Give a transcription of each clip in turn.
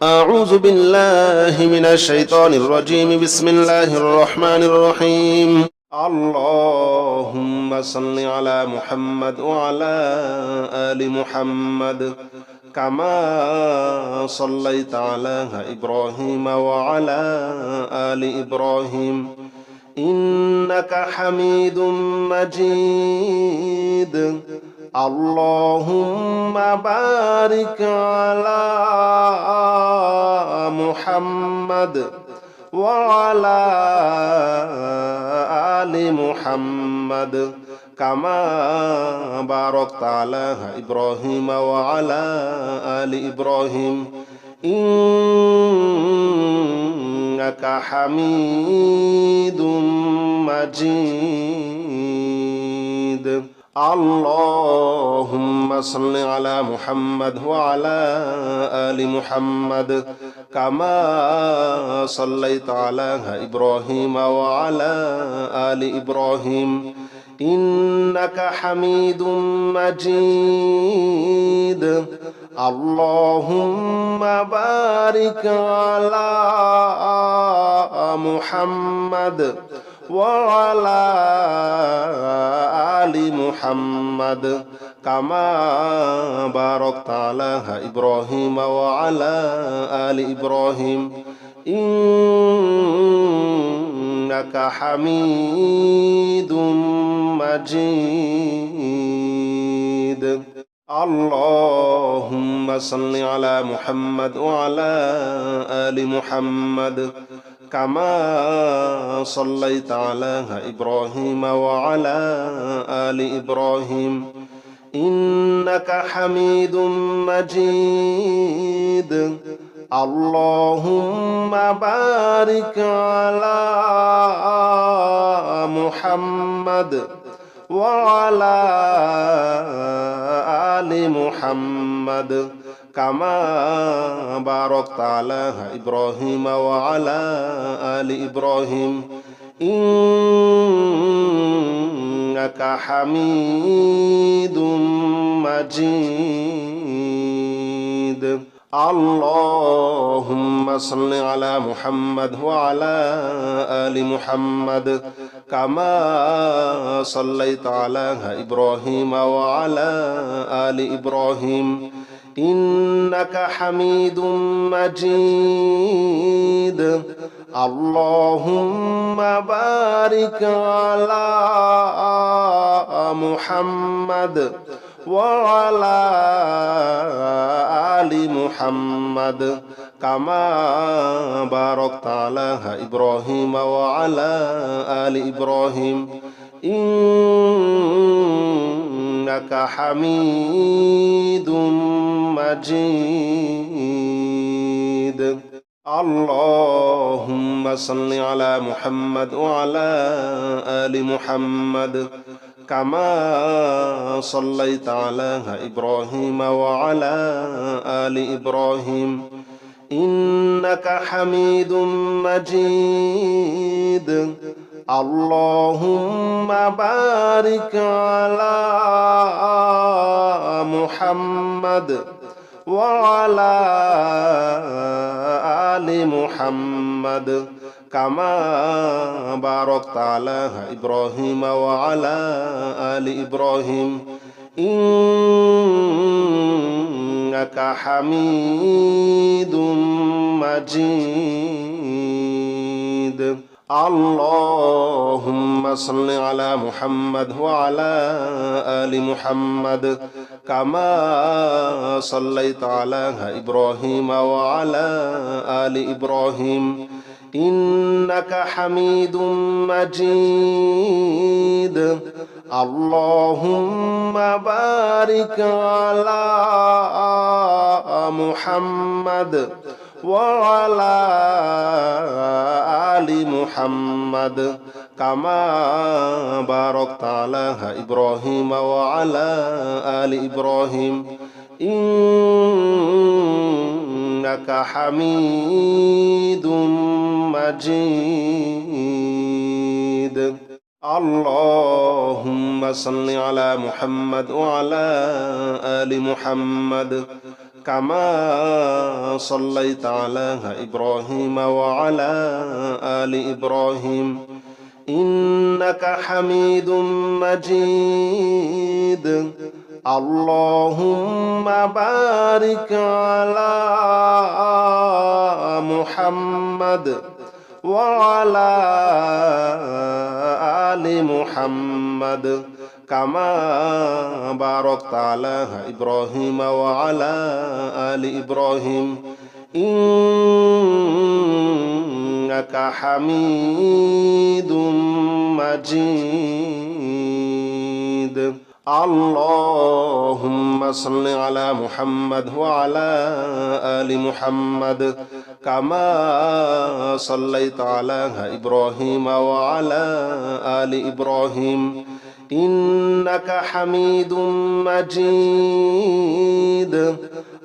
أعوذ بالله من الشيطان الرجيم بسم الله الرحمن الرحيم اللهم صل على محمد وعلى آل محمد كما صليت على إبراهيم وعلى آل إبراهيم إنك حميد مجيد اللهم بارك على محمد وعلى آل محمد كما باركت على إبراهيم وعلى آل إبراهيم إنك حميد مجيد اللهم صل على محمد وعلى آل محمد كما صليت على إبراهيم وعلى آل إبراهيم إنك حميد مجيد اللهم بارك على محمد وعلى آل محمد كما باركت على إبراهيم وعلى آل إبراهيم إنك حميد مجيد اللهم صل على محمد وعلى آل محمد كما صليت على إبراهيم وعلى آل إبراهيم إنك حميد مجيد اللهم بارك على محمد وعلى آل محمد كما باركت على إبراهيم وعلى آل إبراهيم إنك حميد مجيد اللهم صل على محمد وعلى آل محمد كما صليت على إبراهيم وعلى آل إبراهيم إنك حميد مجيد اللهم بارك على محمد وعلى آل محمد كما باركت على إبراهيم وعلى آل إبراهيم إنك حميد مجيد اللهم صل على محمد وعلى آل محمد كما صليت على إبراهيم وعلى آل إبراهيم إنك حميد مجيد اللهم بارك على محمد وعلى آل محمد كما باركت على إبراهيم وعلى آل إبراهيم إنك حميد مجيد اللهم صل على محمد وعلى آل محمد كما صليت على إبراهيم وعلى آل إبراهيم إنك حميد مجيد اللهم بارك على محمد وعلى آل محمد كما باركت على إبراهيم وعلى آل إبراهيم إنك حميد مجيد اللهم صل على محمد وعلى آل محمد كما صليت على إبراهيم وعلى آل إبراهيم إنك حميد مجيد اللهم بارك على محمد وعلى آل محمد كما باركت على إبراهيم وعلى آل إبراهيم إنك حميد مجيد اللهم صل على محمد وعلى آل محمد كما صليت على إبراهيم وعلى آل إبراهيم إنك حميد مجيد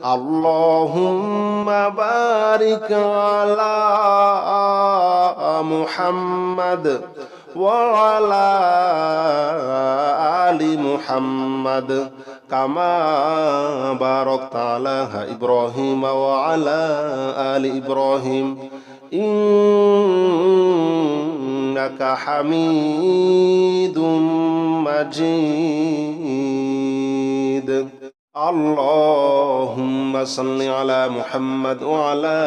اللهم بارك على محمد وعلى آل محمد كما باركت على إبراهيم وعلى آل إبراهيم إنك حميد مجيد اللهم صل على محمد وعلى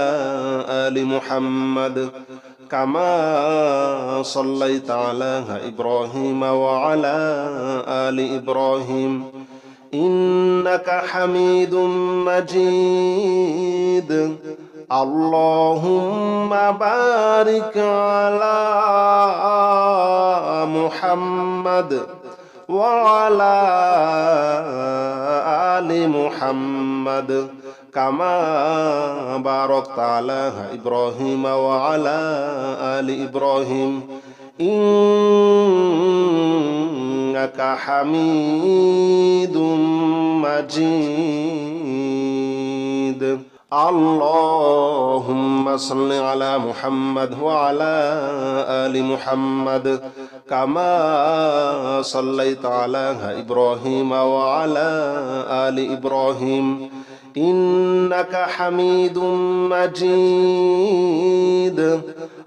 آل محمد كما صليت على إبراهيم وعلى آل إبراهيم إنك حميد مجيد اللهم بارك على محمد وعلى آل محمد كما باركت على إبراهيم وعلى آل إبراهيم إنك حميد مجيد اللهم صل على محمد وعلى آل محمد كما صليت على إبراهيم وعلى آل إبراهيم إنك حميد مجيد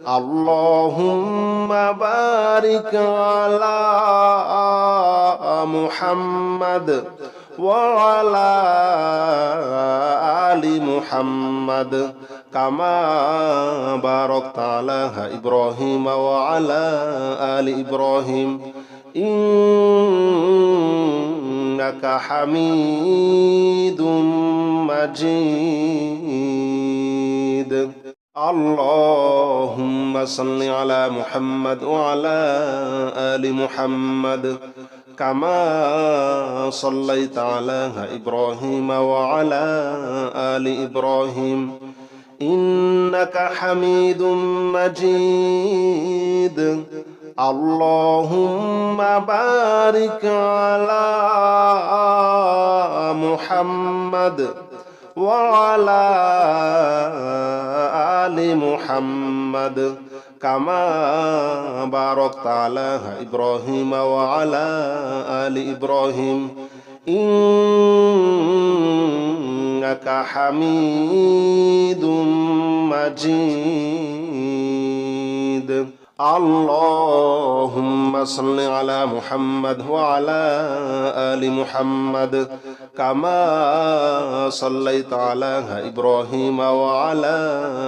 اللهم بارك على محمد وعلى آل محمد كما باركت على إبراهيم وعلى آل إبراهيم إنك حميد مجيد اللهم صل على محمد وعلى آل محمد كما صليت على إبراهيم وعلى آل إبراهيم إنك حميد مجيد اللهم بارك على محمد وعلى آل محمد كما باركت على إبراهيم وعلى آل إبراهيم إنك حميد مجيد اللهم صل على محمد وعلى آل محمد كما صليت على إبراهيم وعلى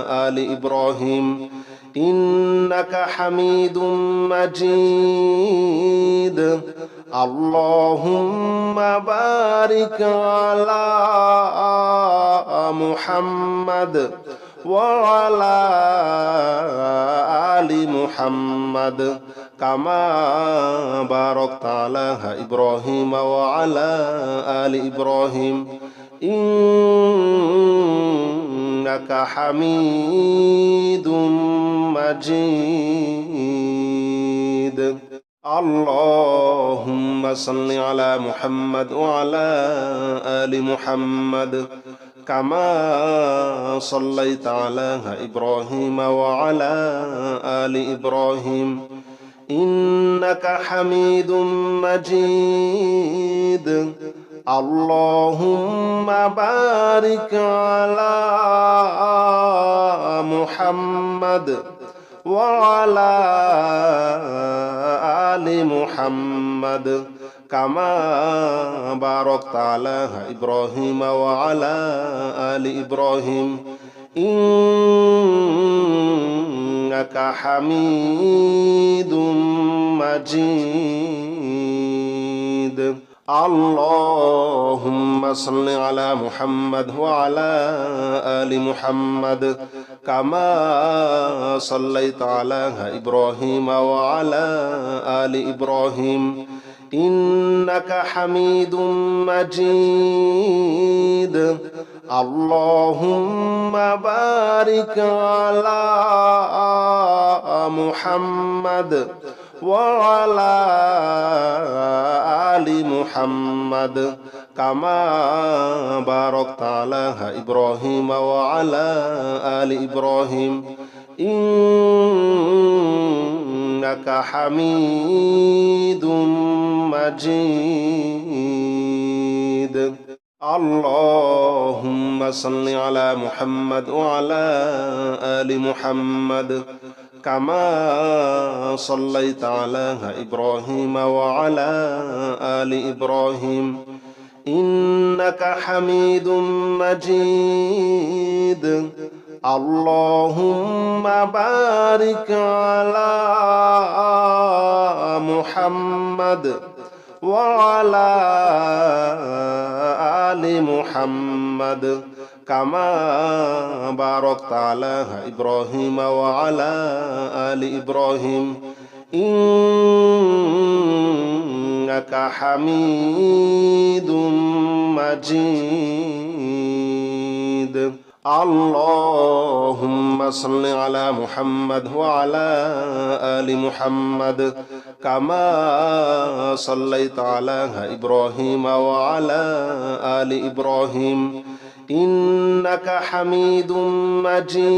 آل إبراهيم إنك حميد مجيد اللهم بارك على محمد وعلى آل محمد كما باركت على إبراهيم وعلى آل إبراهيم إنك حميد مجيد اللهم صل على محمد وعلى آل محمد كما صليت على إبراهيم وعلى آل إبراهيم إنك حميد مجيد اللهم بارك على محمد وعلى آل محمد كما باركت على إبراهيم وعلى آل إبراهيم إنك حميد مجيد اللهم صل على محمد وعلى آل محمد كما صليت على إبراهيم وعلى آل إبراهيم إنك حميد مجيد اللهم بارك على محمد وعلى آل محمد كما باركت على إبراهيم وعلى آل إبراهيم إنك حميد مجيد اللهم صل على محمد وعلى آل محمد كما صليت على إبراهيم وعلى آل إبراهيم إنك حميد مجيد اللهم بارك على محمد وعلى آل محمد كما باركت على إبراهيم وعلى آل إبراهيم إنك حميد مجيد اللهم صل على محمد وعلى آل محمد كما صليت على إبراهيم وعلى آل إبراهيم إنك حميد مجيد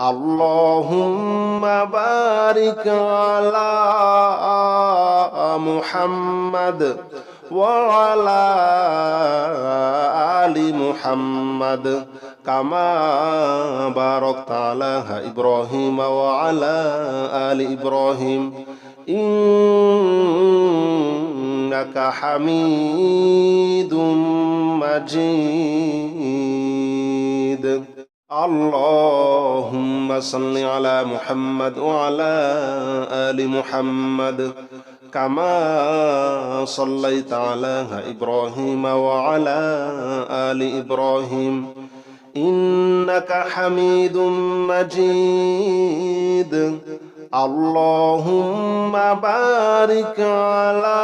اللهم بارك على محمد وعلى آل محمد كما باركت على إبراهيم وعلى آل إبراهيم إنك حميد مجيد اللهم صل على محمد وعلى آل محمد كما صليت على إبراهيم وعلى آل إبراهيم إنك حميد مجيد اللهم بارك على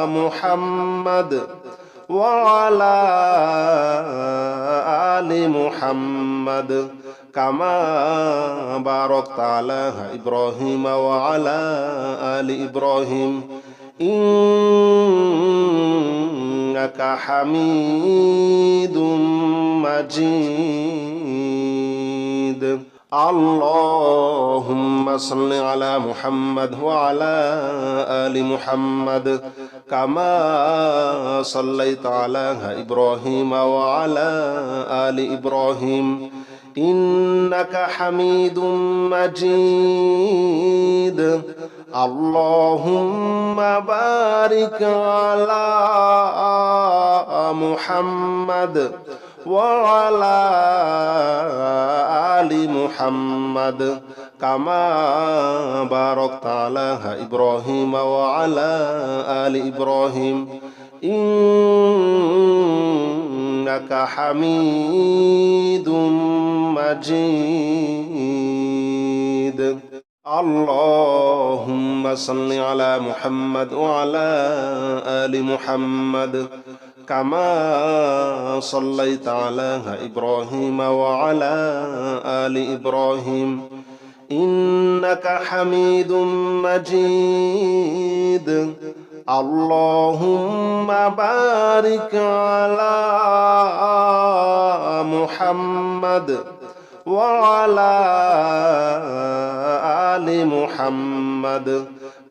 محمد وعلى آل محمد كما باركت على إبراهيم وعلى آل إبراهيم إنك حميد مجيد اللهم صل على محمد وعلى آل محمد كما صليت على إبراهيم وعلى آل إبراهيم إنك حميد مجيد اللهم بارك على محمد وعلى آل محمد كما باركت على إبراهيم وعلى آل إبراهيم إنك حميد مجيد اللهم صل على محمد وعلى آل محمد كما صليت على إبراهيم وعلى آل إبراهيم إنك حميد مجيد اللهم بارك على محمد وعلى آل محمد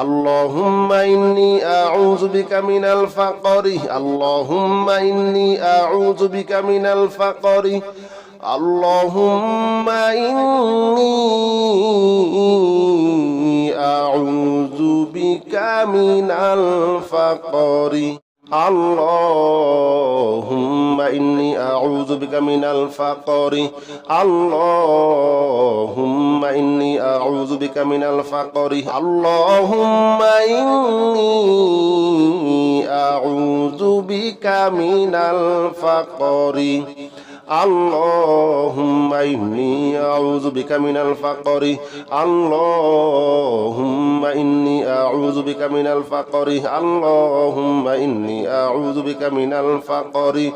اللهم إني أعوذ بك من الفقر اللهم إني أعوذ بك من الفقر اللهم إني أعوذ بك من الفقر اللهم إني أعوذ بك من الفقر اللهم إني أعوذ بك من الفقر اللهم إني أعوذ بك من الفقر اللهم إني أعوذ بك من الفقر اللهم إني أعوذ بك من الفقر اللهم إني أعوذ بك من الفقر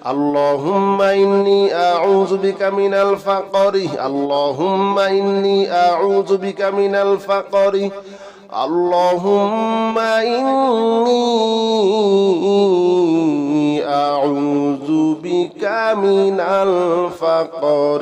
اللهم إني أعوذ بك من الفقر اللهم إني أعوذ بك من الفقر اللهم إني أعوذ بك من الفقر